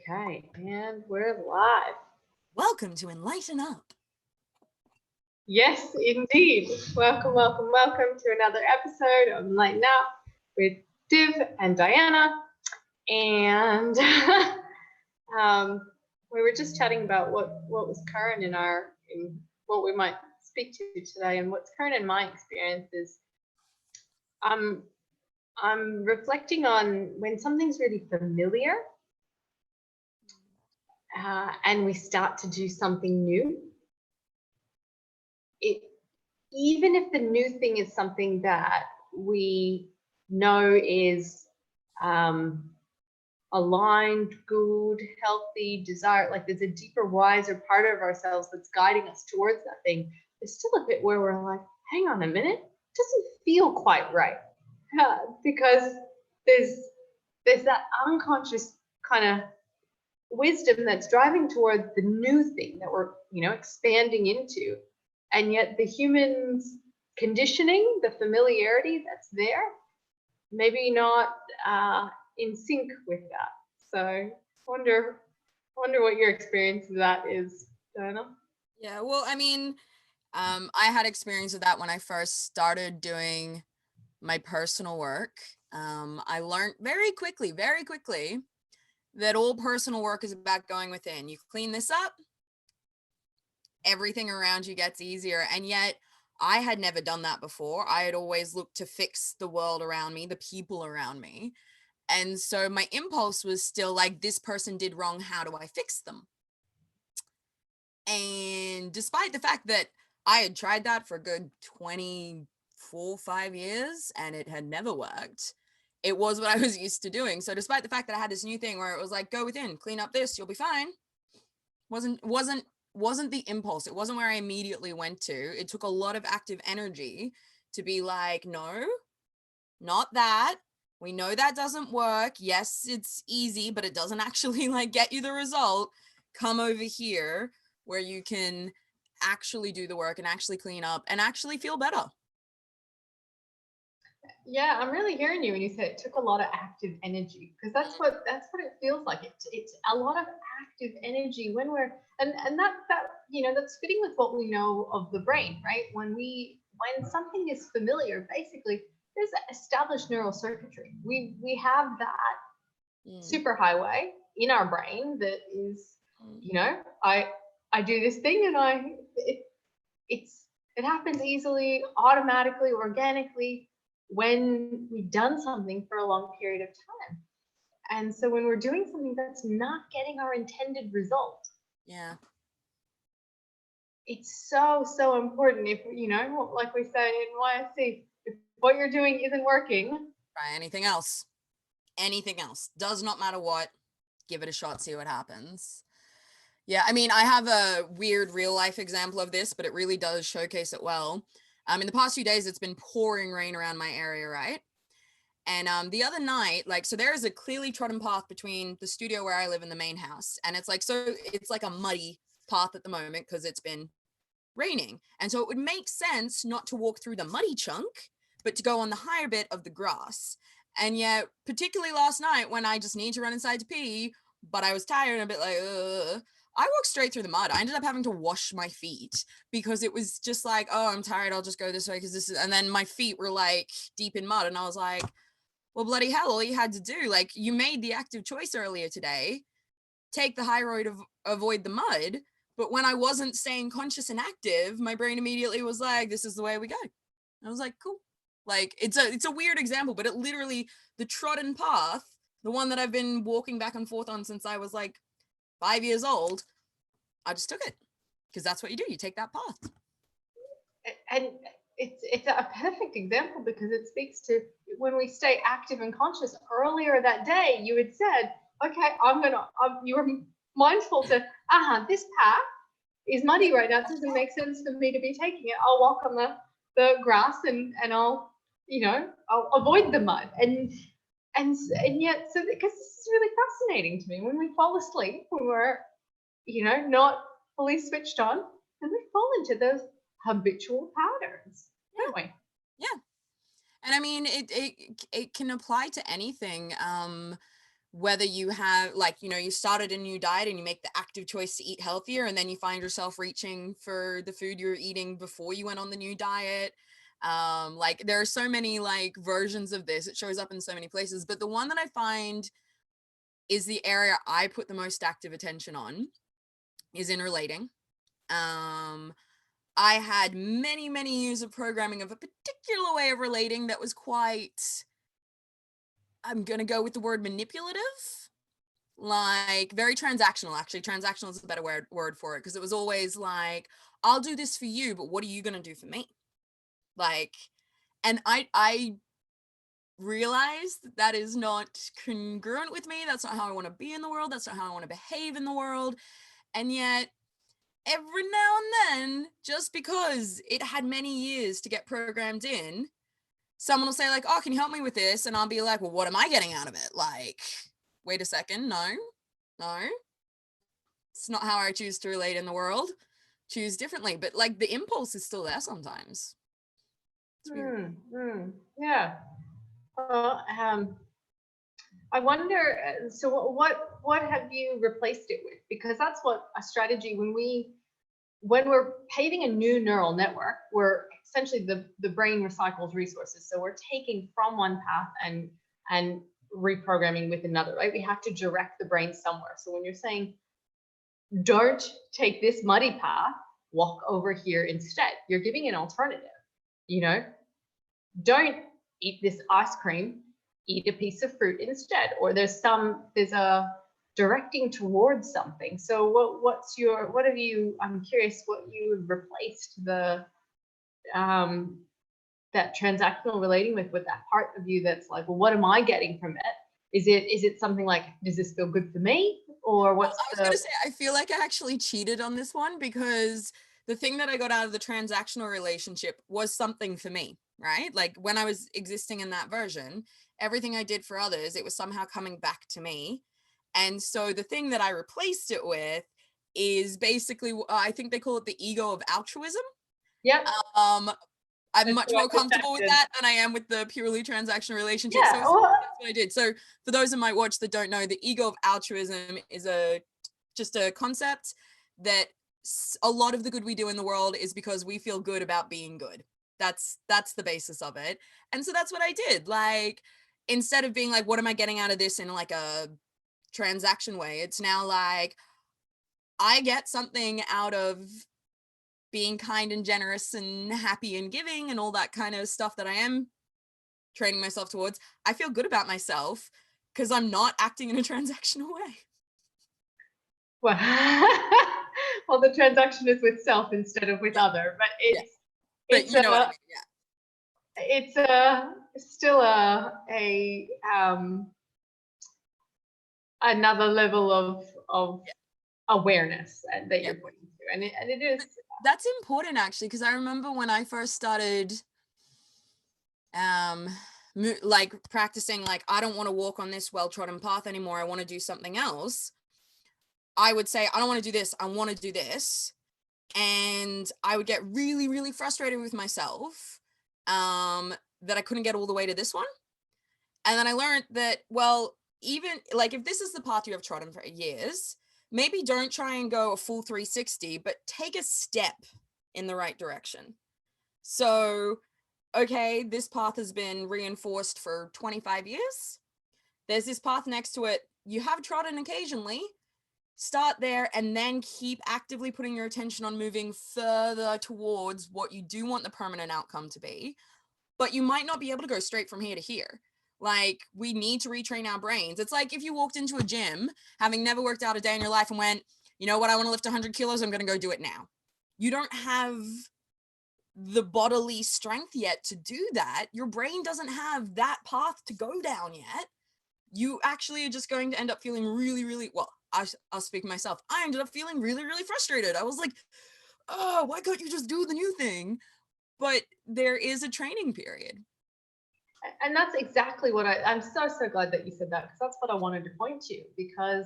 Okay, and we're live. Welcome to Enlighten Up. Yes, indeed. Welcome, welcome, welcome to another episode of enLIGHTen Up with Div and Diana. And we were just chatting about what was current in what we might speak to today. And what's current in my experience is I'm reflecting on when something's really familiar and we start to do something new. Even if the new thing is something that we know is aligned, good, healthy, desire, like there's a deeper, wiser part of ourselves that's guiding us towards that thing, there's still a bit where we're like, hang on a minute, it doesn't feel quite right. Because there's that unconscious kind of wisdom that's driving towards the new thing that we're, expanding into. And yet the human's conditioning, the familiarity that's there, maybe not in sync with that. So I wonder what your experience of that is, Diana. Yeah, well, I had experience with that when I first started doing my personal work. I learned very quickly that all personal work is about going within. You clean this up, everything around you gets easier. And yet I had never done that before. I had always looked to fix the world around me, the people around me. And so my impulse was still like, this person did wrong. How do I fix them? And despite the fact that I had tried that for a good 5 years and it had never worked, it was what I was used to doing. So despite the fact that I had this new thing where it was like, go within, clean up this, you'll be fine, wasn't the impulse. It wasn't where I immediately went to. It took a lot of active energy to be like, no, not that. We know that doesn't work. Yes, it's easy, but it doesn't actually like get you the result. Come over here where you can actually do the work and actually clean up and actually feel better. Yeah, I'm really hearing you when you say it took a lot of active energy, because that's what it feels like. It's a lot of active energy when we're and that that's fitting with what we know of the brain, right? When something is familiar, basically there's established neural circuitry. We have that superhighway in our brain that is, I do this thing and it happens easily, automatically, organically, when we've done something for a long period of time. And so when we're doing something that's not getting our intended result, it's so important. If like we say in YSC, if what you're doing isn't working, try anything else. Does not matter what, give it a shot, see what happens. Yeah, I have a weird real life example of this, but it really does showcase it well. In the past few days, it's been pouring rain around my area, right? And the other night, so there is a clearly trodden path between the studio where I live and the main house. And it's like a muddy path at the moment because it's been raining. And so it would make sense not to walk through the muddy chunk, but to go on the higher bit of the grass. And yet, particularly last night when I just need to run inside to pee, but I was tired and a bit like, I walked straight through the mud. I ended up having to wash my feet because it was just like, oh, I'm tired, I'll just go this way because this is, and then my feet were like deep in mud. And I was like, well, bloody hell, all you had to do, you made the active choice earlier today, take the high road, avoid the mud. But when I wasn't staying conscious and active, my brain immediately was like, this is the way we go. And I was like, cool. It's a weird example, but it literally, the trodden path, the one that I've been walking back and forth on since I was 5 years old, I just took it because that's what you do. You take that path. And it's a perfect example because it speaks to when we stay active and conscious. Earlier that day, you had said, okay, you were mindful to, this path is muddy right now. It doesn't make sense for me to be taking it. I'll walk on the grass and I'll avoid the mud. And yet, so because this is really fascinating to me, when we fall asleep, when we're, not fully switched on, and we fall into those habitual patterns, don't we? Yeah. And it can apply to anything. whether you have like, you know, you started a new diet and you make the active choice to eat healthier, and then you find yourself reaching for the food you were eating before you went on the new diet. Like there are so many like versions of this. It shows up in so many places, but the one that I find is the area I put the most active attention on is in relating. I had many, many years of programming of a particular way of relating that was quite, I'm going to go with the word manipulative, like very transactional. Actually, transactional is a better word for it, because it was always like, I'll do this for you, but what are you going to do for me? Like, and I realized that is not congruent with me. That's not how I want to be in the world. That's not how I want to behave in the world. And yet every now and then, just because it had many years to get programmed in, someone will say like, oh, can you help me with this? And I'll be like, well, what am I getting out of it? Like, wait a second. No, it's not how I choose to relate in the world. Choose differently. But like the impulse is still there sometimes. It's weird. Yeah. Well, I wonder, so what have you replaced it with? Because that's what a strategy, when we're paving a new neural network, we're essentially the brain recycles resources. So we're taking from one path and reprogramming with another, right? We have to direct the brain somewhere. So when you're saying, don't take this muddy path, walk over here instead, you're giving an alternative, you know? Don't eat this ice cream, eat a piece of fruit instead. Or there's a directing towards something. So what have you, I'm curious what you have replaced that transactional relating with that part of you that's like, well, what am I getting from it? Is it something like, does this feel good for me? Or what's I was going to say, I feel like I actually cheated on this one, because the thing that I got out of the transactional relationship was something for me, right? Like when I was existing in that version, everything I did for others, it was somehow coming back to me. And so the thing that I replaced it with is basically, I think they call it the ego of altruism. Yeah. I'm much more comfortable with that than I am with the purely transactional relationship. Yeah, So that's what I did. So for those in my watch that don't know, the ego of altruism is just a concept that a lot of the good we do in the world is because we feel good about being good. That's the basis of it. And so that's what I did. Like, instead of being like, what am I getting out of this in like a transaction way, it's now like, I get something out of being kind and generous and happy and giving and all that kind of stuff that I am training myself towards. I feel good about myself because I'm not acting in a transactional way. well, well, the transaction is with self instead of with other, but But you know what I mean, it's still another level of awareness that you're pointing to, and it is. That's important actually, because I remember when I first started like practicing, like, I don't want to walk on this well-trodden path anymore, I want to do something else. I would say, I don't want to do this, I want to do this. And I would get really, really frustrated with myself that I couldn't get all the way to this one. And then I learned that, well, even like if this is the path you have trodden for years, maybe don't try and go a full 360, but take a step in the right direction. So, okay, this path has been reinforced for 25 years. There's this path next to it you have trodden occasionally. Start there and then keep actively putting your attention on moving further towards what you do want the permanent outcome to be. But you might not be able to go straight from here to here. Like, we need to retrain our brains. It's like if you walked into a gym, having never worked out a day in your life, and went, you know what, I want to lift 100 kilos, I'm going to go do it now. You don't have the bodily strength yet to do that. Your brain doesn't have that path to go down yet. You actually are just going to end up feeling really, really, well, I'll speak myself. I ended up feeling really, really frustrated. I was like, oh, why can't you just do the new thing? But there is a training period. And that's exactly what I'm so glad that you said that, because that's what I wanted to point to, because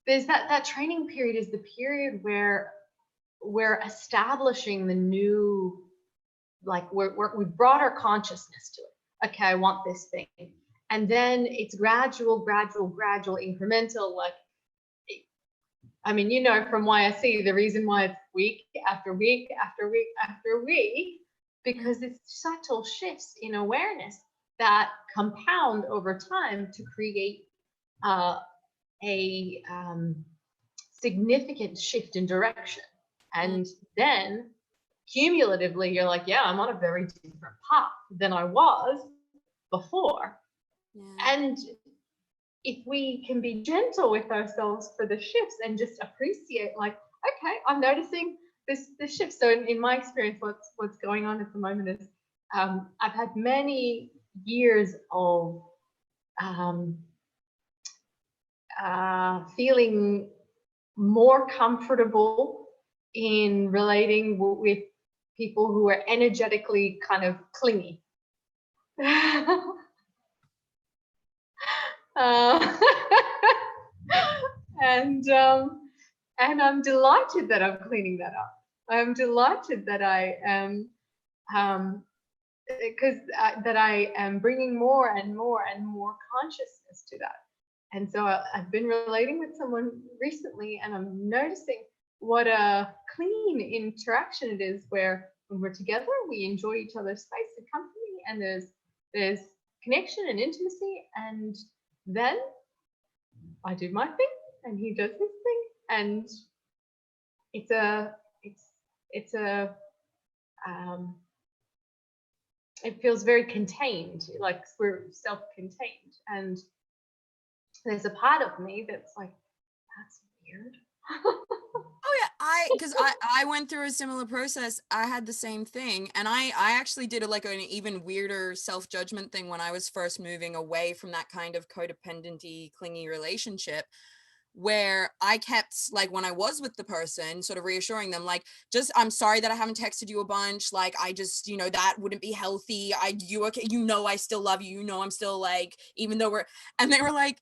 there's that training period is the period where we're establishing the new, like we've brought our consciousness to it. Okay, I want this thing. And then it's gradual, incremental. Like, I mean, you know, from YSC, the reason why it's week after week after week after week, because it's subtle shifts in awareness that compound over time to create a significant shift in direction. And then cumulatively, you're like, yeah, I'm on a very different path than I was before. Yeah. And if we can be gentle with ourselves for the shifts and just appreciate, like, okay, I'm noticing this shift. So in my experience, what's going on at the moment is I've had many years of feeling more comfortable in relating with people who are energetically kind of clingy. And I'm delighted that I'm cleaning that up. I'm delighted that I am, that I am bringing more and more and more consciousness to that. And so I've been relating with someone recently, and I'm noticing what a clean interaction it is, where when we're together, we enjoy each other's space and company, and there's connection and intimacy, and then I do my thing and he does his thing, and it feels very contained, like we're self-contained. And there's a part of me that's like, that's weird. Oh yeah, because I went through a similar process. I had the same thing, and I actually did like an even weirder self-judgment thing when I was first moving away from that kind of codependency, clingy relationship, where I kept, like, when I was with the person, sort of reassuring them, like, just, I'm sorry that I haven't texted you a bunch, like, I just, you know, that wouldn't be healthy, you okay, you know, I still love you, you know, I'm still, like, even though and they were like,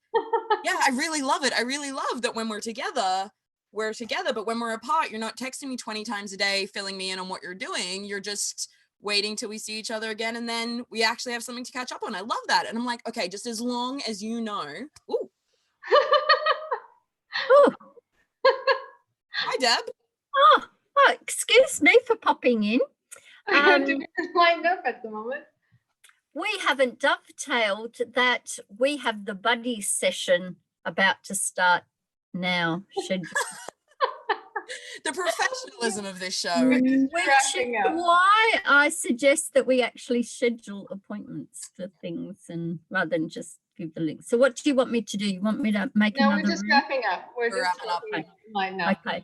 yeah, I really love it, I really love that when we're together, but when we're apart, you're not texting me 20 times a day, filling me in on what you're doing, you're just waiting till we see each other again, and then we actually have something to catch up on. I love that. And I'm like, okay, just as long as you know. Ooh. Hi, Deb. Oh, excuse me for popping in. Do we line up at the moment? We haven't dovetailed that we have the buddy session about to start now. The professionalism of this show. Which is why I suggest that we actually schedule appointments for things, and rather than just give the link. So what do you want me to do? You want me to make another? No, we're just wrapping up. We're just wrapping up. Okay. Okay.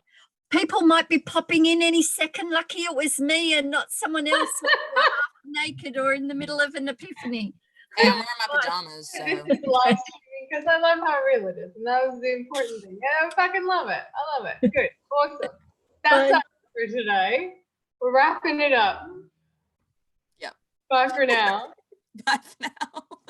People might be popping in any second. Lucky it was me and not someone else half naked or in the middle of an epiphany. Hey, I'm wearing my pajamas, so. This is live streaming because I love how real it is, and that was the important thing. Yeah, I fucking love it. I love it. Good. Awesome. That's it for today. We're wrapping it up. Yep. Bye for now. Bye for now.